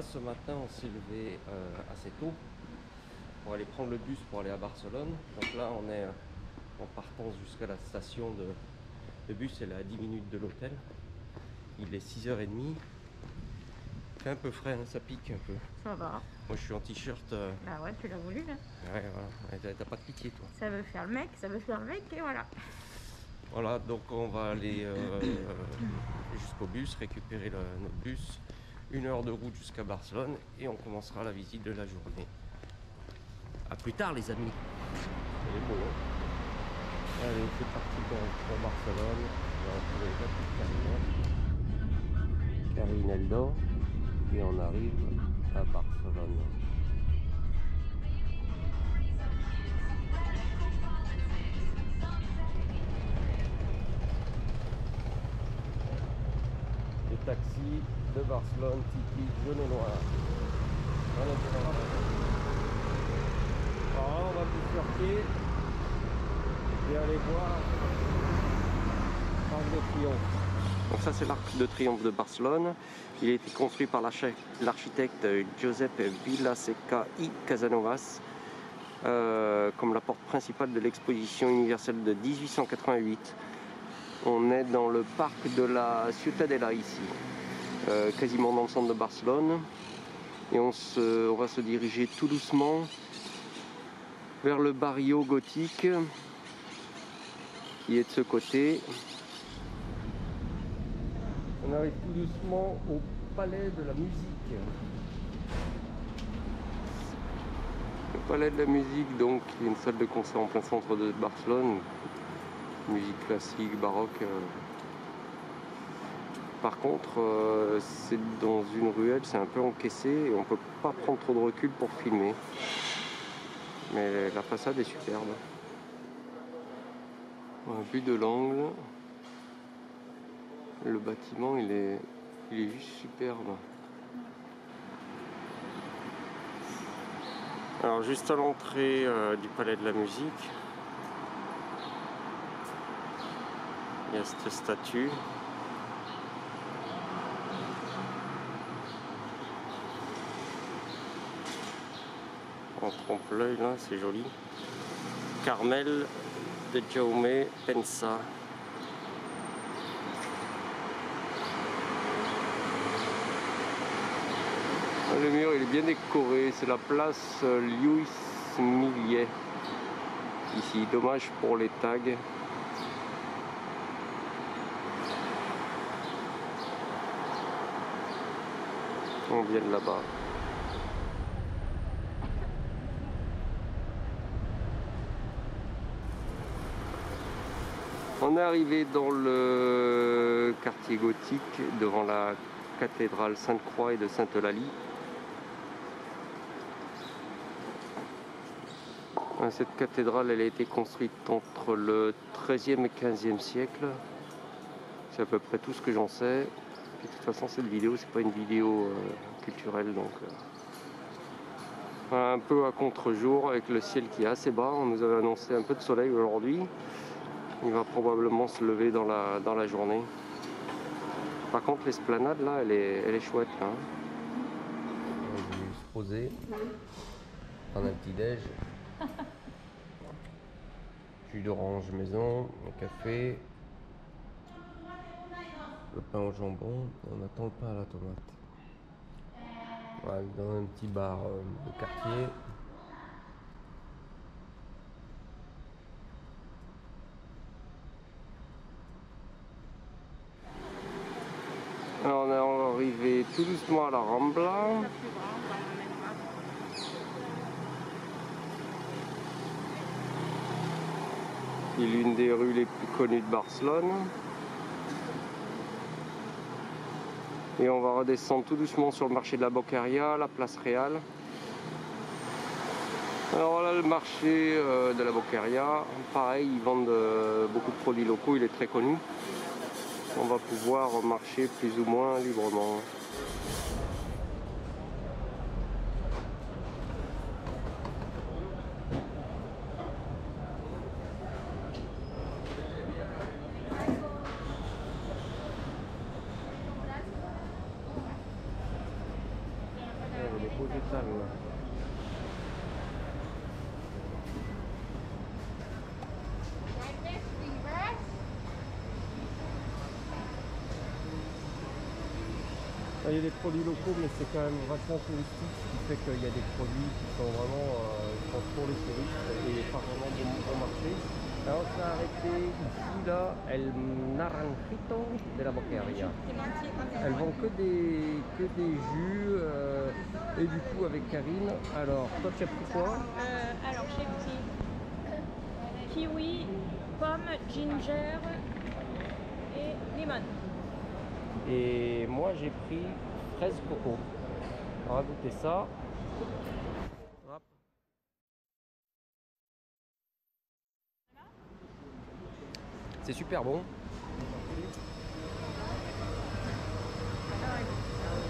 là, ce matin, on s'est levé assez tôt pour aller prendre le bus pour aller à Barcelone. Donc là, on est en partance jusqu'à la station de... Le bus, elle est à 10 minutes de l'hôtel. Il est 6h30. Il fait un peu frais, hein, ça pique un peu. Ça va. Moi, je suis en t-shirt. Bah ouais, tu l'as voulu là. Ouais, voilà. T'as pas de pitié, toi. Ça veut faire le mec, ça veut faire le mec et voilà. Voilà, donc on va aller jusqu'au bus, récupérer notre bus. 1 heure de route jusqu'à Barcelone et on commencera la visite de la journée. A plus tard, les amis. C'est beau, hein. Allez, c'est parti pour Barcelone. On va retrouver la petite Karine elle dort et on arrive à Barcelone. Les taxis de Barcelone typiques jaune et noir. Alors là, on va bifurquer et aller voir l'Arc de Triomphe. Donc ça, c'est l'Arc de Triomphe de Barcelone. Il a été construit par l'architecte Josep Vilaseca y Casanovas comme la porte principale de l'exposition universelle de 1888. On est dans le parc de la Ciutadella ici, quasiment dans le centre de Barcelone. Et on va se diriger tout doucement vers le barrio gothique qui est de ce côté. On arrive tout doucement au palais de la musique. Le palais de la musique, donc, qui est une salle de concert en plein centre de Barcelone. Musique classique, baroque. Par contre, c'est dans une ruelle, c'est un peu encaissé et on peut pas prendre trop de recul pour filmer. Mais la façade est superbe. Vu de l'angle, le bâtiment il est juste superbe. Alors juste à l'entrée du palais de la musique, il y a cette statue. On trompe l'œil là, c'est joli. Carmel de Jaume Pensa. Le mur il est bien décoré, c'est la place Lluís Millet. Ici, dommage pour les tags. On vient de là-bas. On est arrivé dans le quartier gothique, devant la cathédrale Sainte-Croix et de Sainte-Eulalie. Cette cathédrale, elle a été construite entre le XIIIe et XVe siècle. C'est à peu près tout ce que j'en sais. Et de toute façon, cette vidéo, c'est pas une vidéo culturelle, donc un peu à contre-jour avec le ciel qui est assez bas. On nous avait annoncé un peu de soleil aujourd'hui. Il va probablement se lever dans la journée. Par contre, l'esplanade là, elle est chouette là. On va se poser, prendre un petit déj. Jus d'orange maison, un café, le pain au jambon, et on attend le pain à la tomate. Voilà, dans un petit bar de quartier. Alors on est arrivé tout doucement à la Rambla. C'est l'une des rues les plus connues de Barcelone. Et on va redescendre tout doucement sur le marché de la Boqueria, la place Réal. Alors voilà le marché de la Boqueria. Pareil, ils vendent beaucoup de produits locaux, il est très connu. On va pouvoir marcher plus ou moins librement. beaux étals là. Il y a des produits locaux, mais c'est quand même vachement touristique, ce qui fait qu'il y a des produits qui sont vraiment pour les touristes et pas vraiment bon marché. Alors on s'est arrêté ici là, El Naranjito de la Boqueria. Elles vendent que des jus et du coup avec Karine. Alors toi tu as pris quoi? Alors j'ai pris kiwi, pomme, ginger et lemon. Et moi j'ai pris fraise coco. On va goûter ça. Hop. C'est super bon. Il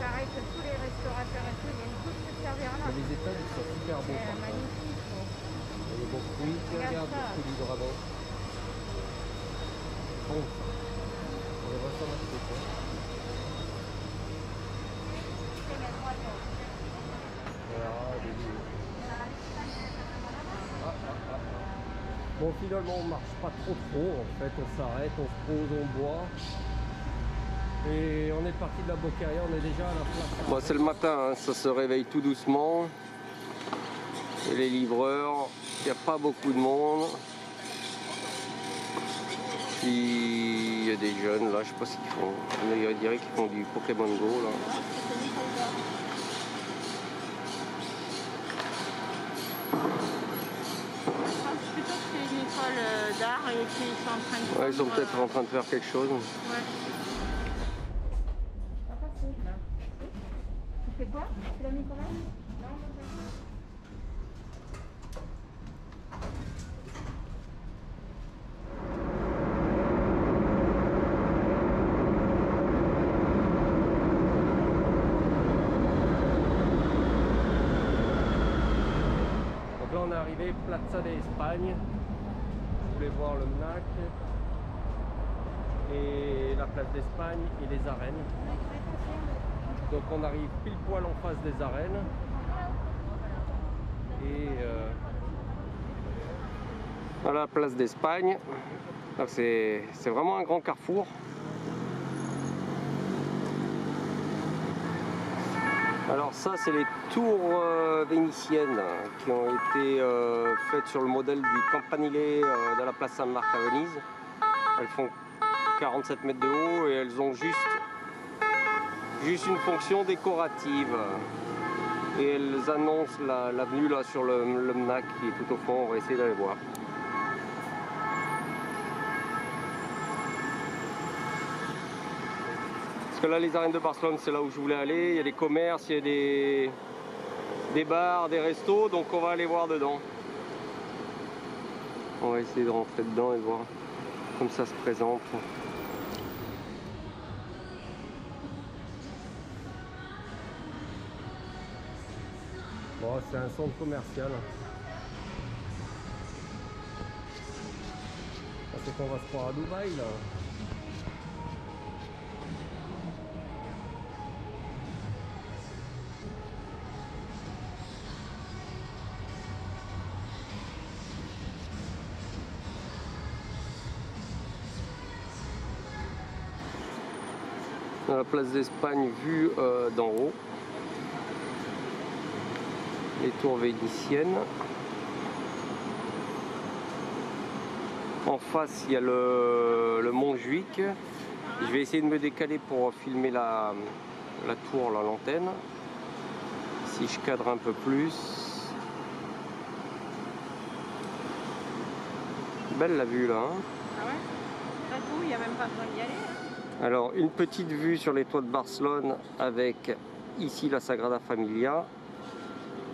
paraît que tous les restaurateurs et tout, ils viennent tous se servir là. Les étals ils sont super bons. C'est magnifique. Il y a des bons fruits. Regarde le fruit du dragon. Bon ça. On va s'en acheter quoi. Bon, finalement on marche pas trop en fait, on s'arrête, on se pose, on boit et on est parti de la Boqueria, on est déjà à la place. Bon, c'est le matin, hein, ça se réveille tout doucement et les livreurs, il n'y a pas beaucoup de monde. Puis il y a des jeunes là, je sais pas ce qu'ils font, on dirait qu'ils font du Pokémon Go là. D'art et puis ils sont en train de ouais, ils sont peut-être en train de faire quelque chose. Ouais. Tu fais quoi? Tu l'as mis quand même? Non, Donc là on est arrivé Plaza de Espagne. Je voulais voir le MNAC et la place d'Espagne et les arènes. Donc on arrive pile poil en face des arènes et à la place d'Espagne. C'est vraiment un grand carrefour. Alors ça c'est les tours vénitiennes qui ont été faites sur le modèle du Campanile de la place Saint-Marc à Venise. Elles font 47 mètres de haut et elles ont juste une fonction décorative. Et elles annoncent l'avenue là sur le MNAC qui est tout au fond, on va essayer d'aller voir. Parce que là les arènes de Barcelone c'est là où je voulais aller, il y a des commerces, il y a des bars, des restos, donc on va aller voir dedans. On va essayer de rentrer dedans et voir comme ça se présente. Bon, c'est un centre commercial. C'est qu'on va se croire à Dubaï là. La place d'Espagne vue d'en haut, les tours vénitiennes. En face il y a le Montjuïc. Je vais essayer de me décaler pour filmer la tour, l'antenne. Si je cadre un peu plus. Belle la vue là. Hein. Ah ouais? Pas tout, il n'y a même pas besoin d'y aller. Hein. Alors une petite vue sur les toits de Barcelone avec ici la Sagrada Familia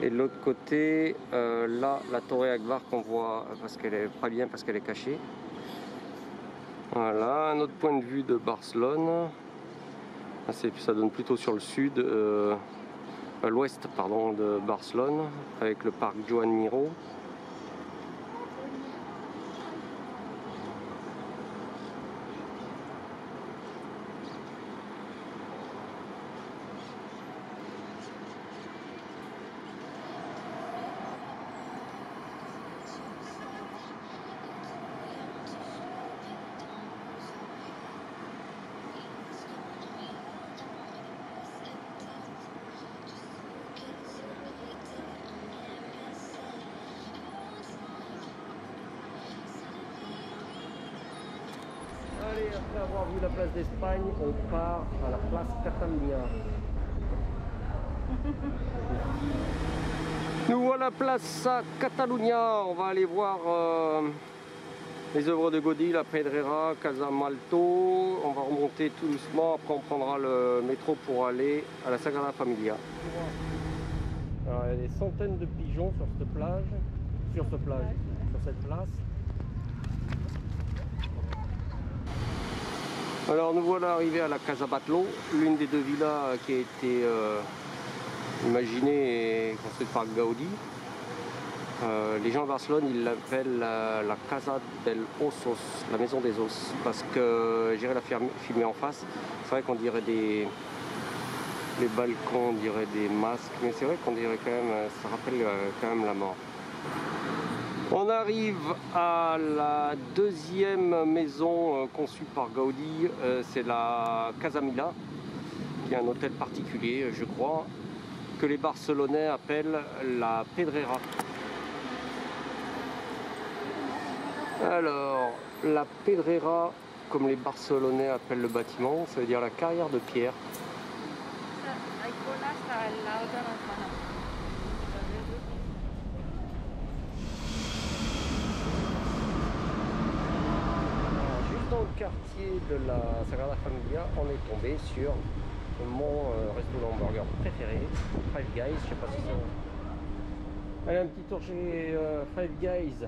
et de l'autre côté là la Torre Agbar qu'on voit parce qu'elle est pas bien parce qu'elle est cachée. Voilà un autre point de vue de Barcelone. Ça donne plutôt sur le sud, l'ouest pardon de Barcelone avec le parc Joan Miró. après avoir vu la place d'Espagne, on part à la place Catalunya. Nous voilà place à Catalunya. On va aller voir les œuvres de Gaudí, la Pedrera, Casa Malto. On va remonter tout doucement. Après, on prendra le métro pour aller à la Sagrada Familia. Alors, il y a des centaines de pigeons sur cette plage, sur cette place. Alors nous voilà arrivés à la Casa Batlló, l'une des deux villas qui a été imaginée et construite par Gaudí. Les gens à Barcelone, ils l'appellent la Casa del Ossos, la maison des os, parce que j'irai la filmer en face. C'est vrai qu'on dirait les balcons, on dirait des masques, mais c'est vrai qu'on dirait quand même, ça rappelle quand même la mort. On arrive à la deuxième maison conçue par Gaudí, c'est la Casa Milà, qui est un hôtel particulier, je crois, que les Barcelonais appellent la Pedrera. Alors, la Pedrera, comme les Barcelonais appellent le bâtiment, ça veut dire la carrière de pierre. Dans le quartier de la Sagrada Familia, on est tombé sur mon resto hamburger préféré, Five Guys. Je sais pas si ça va. Allez, un petit tour chez Five Guys.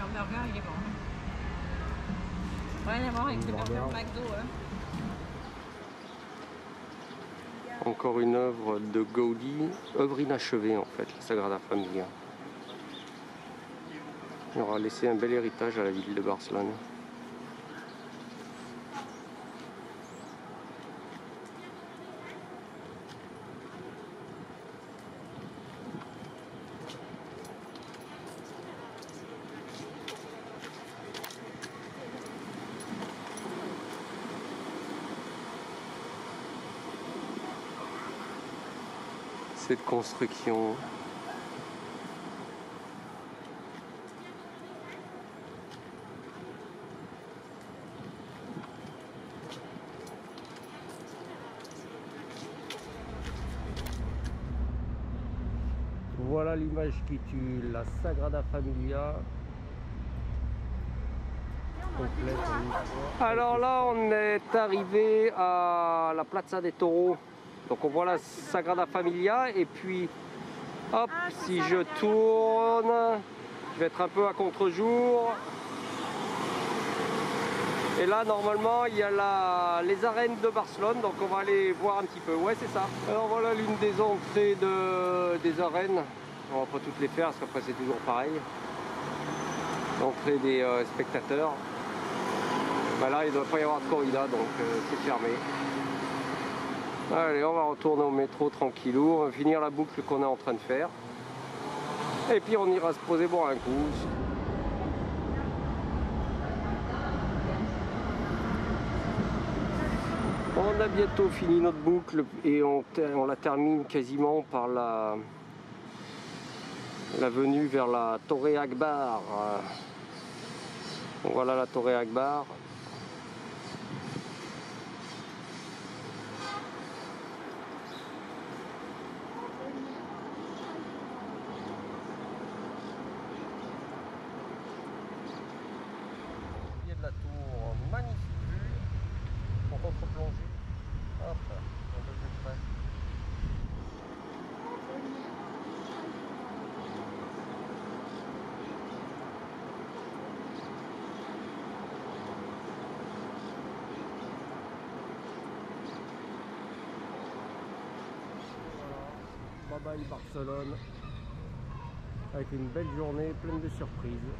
L'hamburger, il est bon. Rien à voir avec le burger McDo. Hein. Encore une œuvre de Gaudí, œuvre inachevée en fait, la Sagrada Familia. Il aura laissé un bel héritage à la ville de Barcelone. Cette construction. Voilà l'image qui tue, la Sagrada Familia. Complète. Alors là, on est arrivé à la Plaza de Toros. Donc on voit la Sagrada Familia et puis hop, si je tourne, je vais être un peu à contre-jour. Et là normalement il y a les arènes de Barcelone, donc on va aller voir un petit peu. Ouais, c'est ça. Alors voilà l'une des entrées des arènes. On va pas toutes les faire parce qu'après c'est toujours pareil. L'entrée des spectateurs. Bah là il ne doit pas y avoir de corrida, donc c'est fermé. Allez, on va retourner au métro tranquillou, on va finir la boucle qu'on est en train de faire. Et puis on ira se poser boire un coup. On a bientôt fini notre boucle et on la termine quasiment par la venue vers la Torre Akbar. Voilà la Torre Akbar. De la tour, magnifique vue pour contre-plonger. Hop, un peu plus près. Voilà, bye bye Barcelone, avec une belle journée pleine de surprises.